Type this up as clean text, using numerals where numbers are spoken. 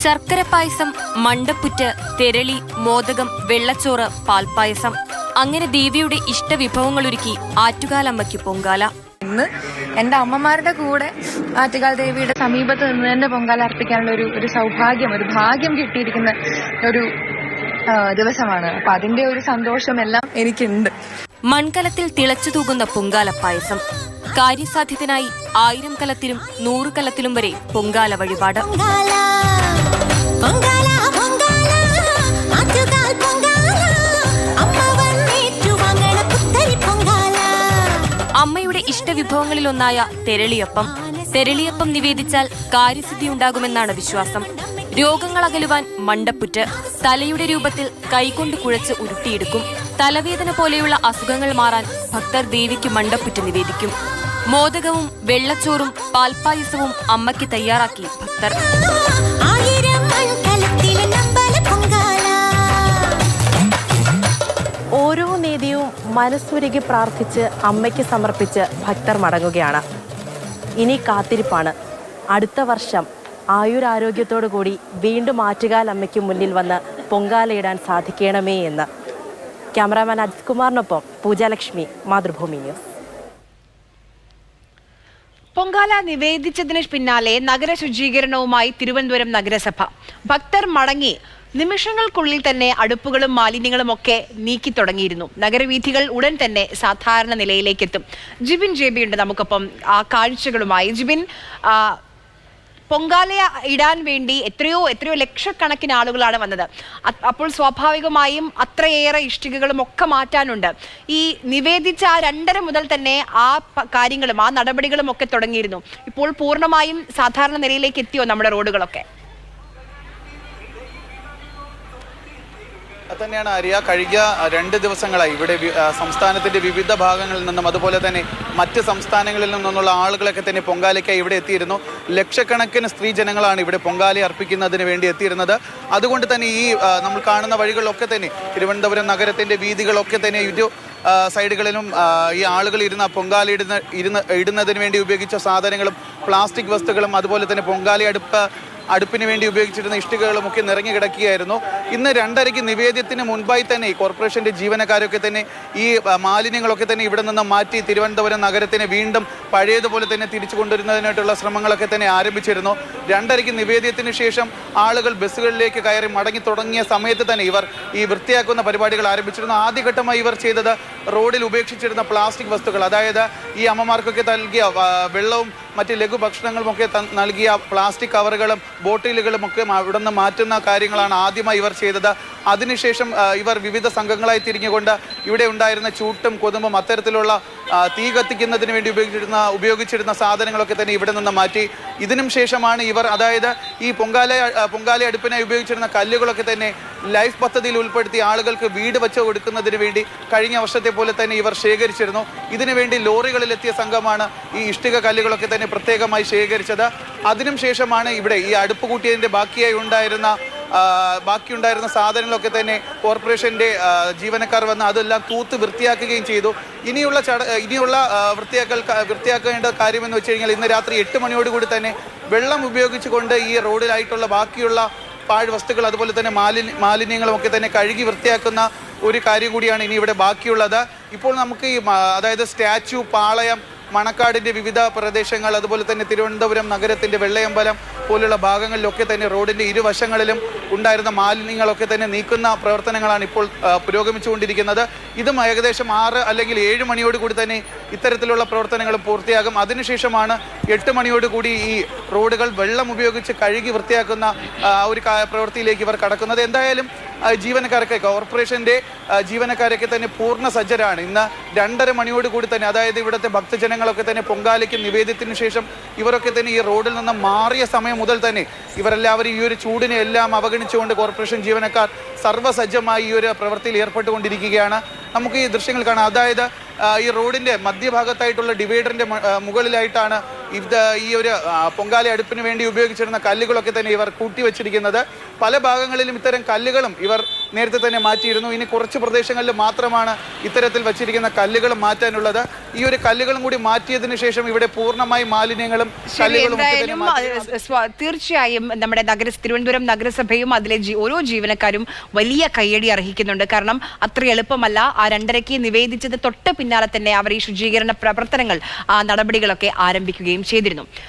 ശർക്കര പായസം, മണ്ടപ്പുറ്റ്, തെരളി, മോദകം, വെള്ളച്ചോറ്, പാൽപ്പായസം അങ്ങനെ ദേവിയുടെ ഇഷ്ടവിഭവങ്ങൾ ഒരുക്കി ആറ്റുകാലമ്മയ്ക്ക് പൊങ്കാല. ഇന്ന് എന്റെ അമ്മമാരുടെ കൂടെ ആറ്റുകാൽ ദേവിയുടെ സമീപത്ത് നിന്ന് എന്റെ പൊങ്കാല അർപ്പിക്കാനുള്ള ഒരു സൗഭാഗ്യം, ഒരു ഭാഗ്യം കിട്ടിയിരിക്കുന്ന ഒരു ദിവസമാണ്. അപ്പൊ അതിന്റെ ഒരു സന്തോഷമെല്ലാം എനിക്കുണ്ട്. മൺകലത്തിൽ തിളച്ചു തൂകുന്ന പൊങ്കാല പായസം കാര്യസാധ്യത്തിനായി 1000 കലത്തിലും 100 കലത്തിലും വരെ പൊങ്കാല വഴിപാട്. അമ്മയുടെ ഇഷ്ടവിഭവങ്ങളിലൊന്നായ തെരളിയപ്പം നിവേദിച്ചാൽ കാര്യസിദ്ധി ഉണ്ടാകുമെന്നാണ് വിശ്വാസം. രോഗങ്ങൾ അകലുവാൻ മണ്ടപ്പുറ്റ്, തലയുടെ രൂപത്തിൽ കൈകൊണ്ട് കുഴച്ച് ഉരുട്ടിയെടുക്കും. തലവേദന പോലെയുള്ള അസുഖങ്ങൾ മാറാൻ ഭക്തർ ദേവിക്ക് മണ്ടപ്പുറ്റ് നിവേദിക്കും. മോദകവും വെള്ളച്ചോറും പാൽപ്പായസവും അമ്മയ്ക്ക് തയ്യാറാക്കി ഭക്തർ. ഓരോ നേദിയും മനസ്സുരുകി പ്രാർത്ഥിച്ച് അമ്മയ്ക്ക് സമർപ്പിച്ച് ഭക്തർ മടങ്ങുകയാണ്. ഇനി കാത്തിരിപ്പാണ്. അടുത്ത വർഷം ആയുരാരോഗ്യത്തോടു കൂടി വീണ്ടും ആറ്റുകാൽ അമ്മയ്ക്ക് മുന്നിൽ വന്ന് പൊങ്കാലയിടാൻ സാധിക്കണമേ എന്ന്. ക്യാമറാമാൻ അജിത് കുമാറിനൊപ്പം പൂജാലക്ഷ്മി, മാതൃഭൂമി ന്യൂസ്. പൊങ്കാല നിവേദിച്ചതിന് പിന്നാലെ നഗര ശുചീകരണവുമായി തിരുവനന്തപുരം നഗരസഭ. ഭക്തർ മടങ്ങി നിമിഷങ്ങൾക്കുള്ളിൽ തന്നെ അടുപ്പുകളും മാലിന്യങ്ങളും ഒക്കെ നീക്കി തുടങ്ങിയിരുന്നു. നഗരവീഥികൾ ഉടൻ തന്നെ സാധാരണ നിലയിലേക്കെത്തും. ജിബിൻ ജെബി ഉണ്ട് നമുക്കൊപ്പം ആ കാഴ്ചകളുമായി. ജിബിൻ, പൊങ്കാല ഇടാൻ വേണ്ടി എത്രയോ ലക്ഷക്കണക്കിന് ആളുകളാണ് വന്നത്. അപ്പോൾ സ്വാഭാവികമായും അത്രയേറെ ഇഷ്ടികകളും ഒക്കെ മാറ്റാനുണ്ട്. ഈ നിവേദിച്ച 2:30 മുതൽ തന്നെ ആ കാര്യങ്ങളും ആ നടപടികളും ഒക്കെ തുടങ്ങിയിരുന്നു. ഇപ്പോൾ പൂർണ്ണമായും സാധാരണ നിലയിലേക്ക് എത്തിയോ നമ്മുടെ റോഡുകളൊക്കെ? തന്നെയാണ് ആര്യ. കഴിഞ്ഞ 2 ദിവസങ്ങളായി ഇവിടെ സംസ്ഥാനത്തിന്റെ വിവിധ ഭാഗങ്ങളിൽ നിന്നും അതുപോലെ തന്നെ മറ്റ് സംസ്ഥാനങ്ങളിൽ നിന്നുള്ള ആളുകളൊക്കെ തന്നെ പൊങ്കാലയ്ക്കായി ഇവിടെ എത്തിയിരുന്നു. ലക്ഷക്കണക്കിന് സ്ത്രീ ജനങ്ങളാണ് ഇവിടെ പൊങ്കാല അർപ്പിക്കുന്നതിന് വേണ്ടി എത്തിയിരുന്നത്. അതുകൊണ്ട് തന്നെ ഈ നമ്മൾ കാണുന്ന വഴികളിലൊക്കെ തന്നെ തിരുവനന്തപുരം നഗരത്തിന്റെ വീതികളൊക്കെ തന്നെ സൈഡുകളിലും ഈ ആളുകൾ പൊങ്കാല ഇടുന്നതിന് വേണ്ടി ഉപയോഗിച്ച സാധനങ്ങളും പ്ലാസ്റ്റിക് വസ്തുക്കളും അതുപോലെ തന്നെ പൊങ്കാല അടുപ്പിന് വേണ്ടി ഉപയോഗിച്ചിരുന്ന ഇഷ്ടികകളും ഒക്കെ നിറഞ്ഞു കിടക്കുകയായിരുന്നു. ഇന്ന് 2:30 നിവേദ്യത്തിന് മുൻപായി തന്നെ ഈ കോർപ്പറേഷന്റെ ജീവനക്കാരൊക്കെ തന്നെ ഈ മാലിന്യങ്ങളൊക്കെ തന്നെ ഇവിടെ നിന്ന് മാറ്റി തിരുവനന്തപുരം നഗരത്തിനെ വീണ്ടും പഴയതുപോലെ തന്നെ തിരിച്ചു കൊണ്ടുവരുന്നതിനായിട്ടുള്ള ശ്രമങ്ങളൊക്കെ തന്നെ ആരംഭിച്ചിരുന്നു. 2:30 നിവേദ്യത്തിന് ശേഷം ആളുകൾ ബസ്സുകളിലേക്ക് കയറി മടങ്ങി തുടങ്ങിയ സമയത്ത് തന്നെ ഇവർ ഈ വൃത്തിയാക്കുന്ന പരിപാടികൾ ആരംഭിച്ചിരുന്നു. ആദ്യഘട്ടമായി ഇവർ ചെയ്തത് റോഡിൽ ഉപേക്ഷിച്ചിരുന്ന പ്ലാസ്റ്റിക് വസ്തുക്കൾ, അതായത് ഈ അമ്മമാർക്കൊക്കെ നൽകിയ വെള്ളവും മറ്റ് ലഘുഭക്ഷണങ്ങളും ഒക്കെ നൽകിയ പ്ലാസ്റ്റിക് കവറുകളും ബോട്ടിലുകളും ഒക്കെ അവിടെ നിന്ന് മാറ്റുന്ന കാര്യങ്ങളാണ് ആദ്യമായി ഇവർ ചെയ്തത്. അതിനുശേഷം ഇവർ വിവിധ സംഘങ്ങളായി തിരിഞ്ഞുകൊണ്ട് ഇവിടെ ഉണ്ടായിരുന്ന ചൂട്ടും കൊതുമ്പും അത്തരത്തിലുള്ള തീ കത്തിക്കുന്നതിന് വേണ്ടി ഉപയോഗിച്ചിരുന്ന സാധനങ്ങളൊക്കെ തന്നെ ഇവിടെ നിന്ന് മാറ്റി. ഇതിനും ശേഷമാണ് ഇവർ, അതായത് ഈ പൊങ്കാല അടുപ്പിനായി ഉപയോഗിച്ചിരുന്ന കല്ലുകളൊക്കെ തന്നെ ലൈഫ് പദ്ധതിയിൽ ഉൾപ്പെടുത്തി ആളുകൾക്ക് വീട് വെച്ച് കൊടുക്കുന്നതിന് വേണ്ടി കഴിഞ്ഞ വർഷത്തെ പോലെ തന്നെ ഇവർ ശേഖരിച്ചിരുന്നു. ഇതിനുവേണ്ടി ലോറികളിലെത്തിയ സംഘമാണ് ഈ ഇഷ്ടിക കല്ലുകളൊക്കെ തന്നെ പ്രത്യേകമായി ശേഖരിച്ചത്. അതിനും ശേഷമാണ് ഇവിടെ ഈ അടുപ്പ് കൂട്ടിയതിൻ്റെ ബാക്കിയുണ്ടായിരുന്ന സാധനങ്ങളൊക്കെ തന്നെ കോർപ്പറേഷന്റെ ജീവനക്കാർ വന്ന് അതെല്ലാം തൂത്ത് വൃത്തിയാക്കുകയും ചെയ്തു. ഇനിയുള്ള വൃത്തിയാക്കേണ്ട കാര്യമെന്ന് വെച്ച് കഴിഞ്ഞാൽ ഇന്ന് രാത്രി 8 മണിയോടുകൂടി തന്നെ വെള്ളം ഉപയോഗിച്ചുകൊണ്ട് ഈ റോഡിലായിട്ടുള്ള ബാക്കിയുള്ള പാഴ്വസ്തുക്കൾ അതുപോലെ തന്നെ മാലിന്യങ്ങളും ഒക്കെ തന്നെ കഴുകി വൃത്തിയാക്കുന്ന ഒരു കാര്യം കൂടിയാണ് ഇനി ഇവിടെ ബാക്കിയുള്ളത്. ഇപ്പോൾ നമുക്ക് അതായത് സ്റ്റാച്യു, പാളയം, മണക്കാടിൻ്റെ വിവിധ പ്രദേശങ്ങൾ അതുപോലെ തന്നെ തിരുവനന്തപുരം നഗരത്തിൻ്റെ വെള്ളയമ്പലം പോലുള്ള ഭാഗങ്ങളിലൊക്കെ തന്നെ റോഡിൻ്റെ ഇരുവശങ്ങളിലും ഉണ്ടായിരുന്ന മാലിന്യങ്ങളൊക്കെ തന്നെ നീക്കുന്ന പ്രവർത്തനങ്ങളാണ് ഇപ്പോൾ പുരോഗമിച്ചുകൊണ്ടിരിക്കുന്നത്. ഇതും ഏകദേശം 6 അല്ലെങ്കിൽ 7 മണിയോടുകൂടി തന്നെ ഇത്തരത്തിലുള്ള പ്രവർത്തനങ്ങൾ പൂർത്തിയാകും. അതിനുശേഷമാണ് 8 മണിയോടുകൂടി ഈ റോഡുകൾ വെള്ളം ഉപയോഗിച്ച് കഴുകി വൃത്തിയാക്കുന്ന ഒരു പ്രവൃത്തിയിലേക്ക് ഇവർ കടക്കുന്നത്. എന്തായാലും കോർപ്പറേഷന്റെ ജീവനക്കാരൊക്കെ തന്നെ പൂർണ്ണ സജ്ജരാണ്. ഇന്ന് 2:30 മണിയോടുകൂടി തന്നെ, അതായത് ഇവിടുത്തെ ഭക്തജനങ്ങളൊക്കെ തന്നെ പൊങ്കാലയ്ക്ക് നിവേദ്യത്തിന് ശേഷം ഇവരൊക്കെ തന്നെ ഈ റോഡിൽ നിന്ന് മാറിയ സമയം മുതൽ തന്നെ ഇവരെല്ലാവരും ഈ ഒരു ചൂടിനെ എല്ലാം അവഗണിച്ചുകൊണ്ട് കോർപ്പറേഷൻ ജീവനക്കാർ സർവ്വസജ്ജമായി ഈ ഒരു പ്രവൃത്തിയിൽ ഏർപ്പെട്ടുകൊണ്ടിരിക്കുകയാണ്. നമുക്ക് ഈ ദൃശ്യങ്ങൾ കാണാം. അതായത് ഈ റോഡിന്റെ മധ്യഭാഗത്തായിട്ടുള്ള ഡിവൈഡറിന്റെ മുകളിലായിട്ടാണ് ഈ ഒരു പൊങ്കാല അടുപ്പിന് വേണ്ടി ഉപയോഗിച്ചിരുന്ന കല്ലുകളൊക്കെ തന്നെ ഇവർ കൂട്ടിവെച്ചിരിക്കുന്നത്. പല ഭാഗങ്ങളിലും ഇത്തരം കല്ലുകളും ഇവർ നേരത്തെ തന്നെ മാറ്റിയിരുന്നു. ഇനി കുറച്ച് പ്രദേശങ്ങളിൽ മാത്രമാണ് ഇത്തരത്തിൽ വച്ചിരിക്കുന്ന കല്ലുകൾ മാറ്റാനുള്ളത്. ഈ ഒരു കല്ലുകളും കൂടി മാറ്റിയതിനു ശേഷം ഇവിടെ പൂർണ്ണമായി മാലിന്യങ്ങളും കല്ലുകളും ഒക്കെ തന്നെ എന്തായാലും തീർച്ചയായും നമ്മുടെ തിരുവനന്തപുരം നഗരസഭയും അതിലെ ഓരോ ജീവനക്കാരും വലിയ കയ്യടി അർഹിക്കുന്നുണ്ട്. കാരണം അത്ര എളുപ്പമല്ല. ആ 2:30-ക്ക് നിവേദിച്ചത് തൊട്ട് പിന്നാലെ തന്നെ അവർ ഈ ശുചീകരണ പ്രവർത്തനങ്ങൾ നടപടികളൊക്കെ ആരംഭിക്കുകയും ചെയ്തിരുന്നു.